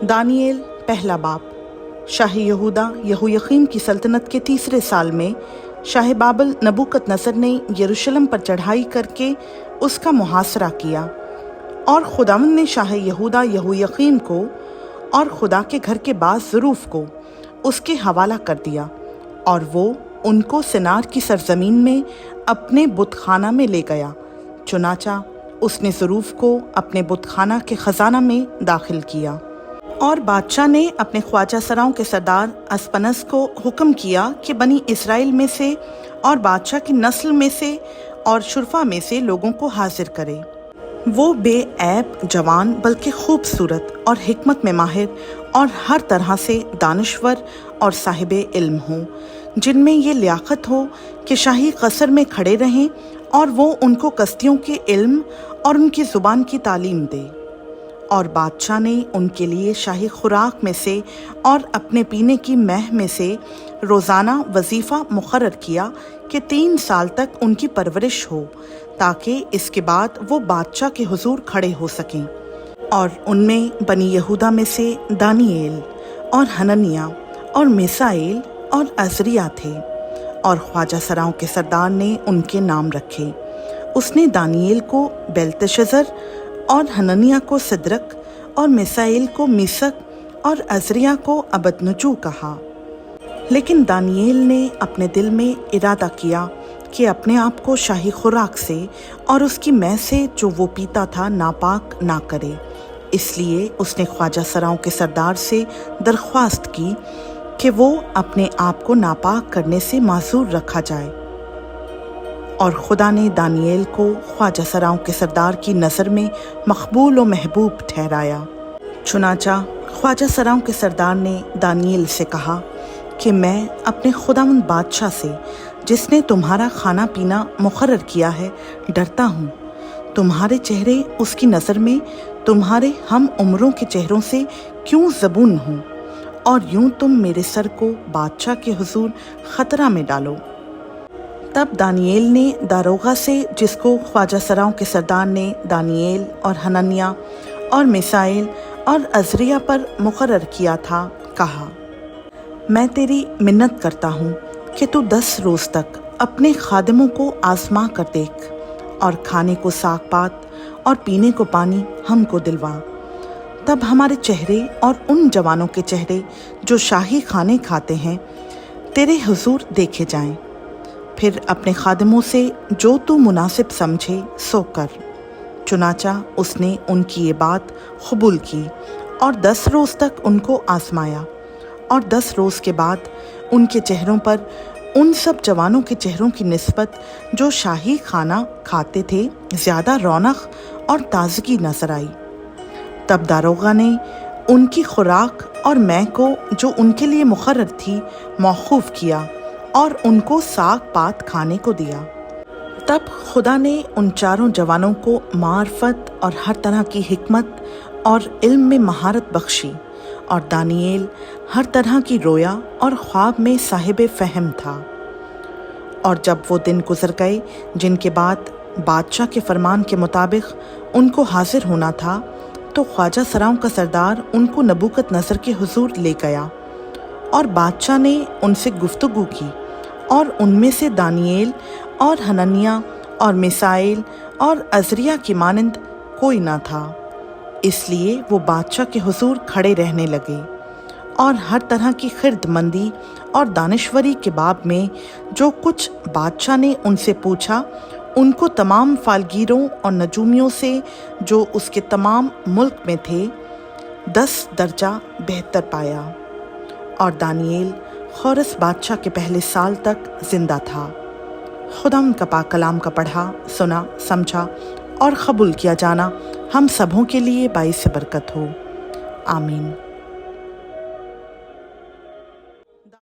Daniel पहला बाब। शाह यहूदा यहोयकीम की सल्तनत के तीसरे साल में शाह बाबल नबूकदनेस्सर ने यरूशलेम पर चढ़ाई करके उसका मुहासरा किया, और खुदावंद ने शाह यहूदा यहोयकीम को और खुदा के घर के बाज ज़रूफ को उसके हवाला कर दिया, और वो उनको सिनार की सरजमीन में अपने बुतखाना में ले गया। चुनाचा उसने ज़रूफ को अपने बुतखाना के ख़जाना में दाखिल किया। और बादशाह ने अपने ख्वाजा सराओं के सरदार अस्पनस को हुक्म किया कि बनी इसराइल में से और बादशाह की नस्ल में से और शुरफा में से लोगों को हाजिर करे। वो बेऐब जवान बल्कि खूबसूरत और हिकमत में माहिर और हर तरह से दानिश्वर और साहिब इल्म हों, जिनमें ये लियाकत हो कि शाही कसर में खड़े रहें, और वो उनको कस्तियों के इल्म और उनकी ज़ुबान की तालीम दे। और बादशाह ने उनके लिए शाही खुराक में से और अपने पीने की मैह में से रोज़ाना वजीफ़ा मुकर्रर किया कि 3 साल तक उनकी परवरिश हो, ताकि इसके बाद वो बादशाह के हुजूर खड़े हो सकें। और उनमें बनी यहूदा में से दानिएल और हननिया और मिसाएल और अज़रिया थे, और ख्वाजा सराओं के सरदार ने उनके नाम रखे। उसने दानिएल को बेल्तशज़र और हननिया को सिद्रक और मिसाएल को मीसक और अज़रिया को अबदनजू कहा। लेकिन दानिएल ने अपने दिल में इरादा किया कि अपने आप को शाही खुराक से और उसकी मैह से जो वो पीता था नापाक ना करे। इसलिए उसने ख्वाजा सराओं के सरदार से दरख्वास्त की कि वो अपने आप को नापाक करने से माजूर रखा जाए। और खुदा ने दानिएल को ख्वाजा सराओं के सरदार की नज़र में मकबूल व महबूब ठहराया। चुनाचा ख्वाजा सराओं के सरदार ने दानिएल से कहा कि मैं अपने खुदावंद बादशाह से, जिसने तुम्हारा खाना पीना मुकर्रर किया है, डरता हूँ। तुम्हारे चेहरे उसकी नज़र में तुम्हारे हम उम्रों के चेहरों से क्यों ज़बून हों, और यूं तुम मेरे सर को बादशाह के हुजूर ख़तरा में डालो। तब दानिएल ने दारोगा से, जिसको ख्वाजा सराओं के सरदार ने दानिएल और हननिया और मिसाएल और अज़रिया पर मुकर्रर किया था, कहा, मैं तेरी मिन्नत करता हूँ कि तू 10 रोज़ तक अपने खादिमों को आज़मा कर देख, और खाने को साग पात और पीने को पानी हमको दिलवा। तब हमारे चेहरे और उन जवानों के चेहरे जो शाही खाने खाते हैं तेरे हुजूर देखे जाएं। फिर अपने खादिमों से जो तू मुनासिब समझे सो कर। चुनाचा उसने उनकी ये बात कबूल की और 10 रोज़ तक उनको आजमाया, और 10 रोज़ के बाद उनके चेहरों पर उन सब जवानों के चेहरों की निस्बत जो शाही खाना खाते थे ज़्यादा रौनक और ताजगी नजर आई। तब दारोगा ने उनकी खुराक और मैह को जो उनके लिए मुकर्रर थी मौकूफ़ किया और उनको साग पात खाने को दिया। तब खुदा ने उन चारों जवानों को मार्फत और हर तरह की हिकमत और इल्म में महारत बख्शी, और दानिएल हर तरह की रोया और ख्वाब में साहिब फ़हम था। और जब वो दिन गुजर गए जिनके बाद बादशाह के फरमान के मुताबिक उनको हाजिर होना था, तो ख्वाजा सराओं का सरदार उनको नबूकदनेस्सर के हुजूर ले गया, और बादशाह ने उनसे गुफ्तगू की, और उनमें से दानिएल और हननिया और मिसाएल और अज़रिया की मानंद कोई ना था। इसलिए वो बादशाह के हुजूर खड़े रहने लगे, और हर तरह की खिरदमंदी और दानिश्वरी के बाब में जो कुछ बादशाह ने उनसे पूछा, उनको तमाम फालगीरों और नजूमियों से जो उसके तमाम मुल्क में थे 10 दर्जा बेहतर पाया। और दानिएल खोरस बादशाह के पहले साल तक जिंदा था। खुदावंद का पाक कलाम का पढ़ा, सुना, समझा और कबूल किया जाना हम सबों के लिए बाइस बरकत हो। आमीन।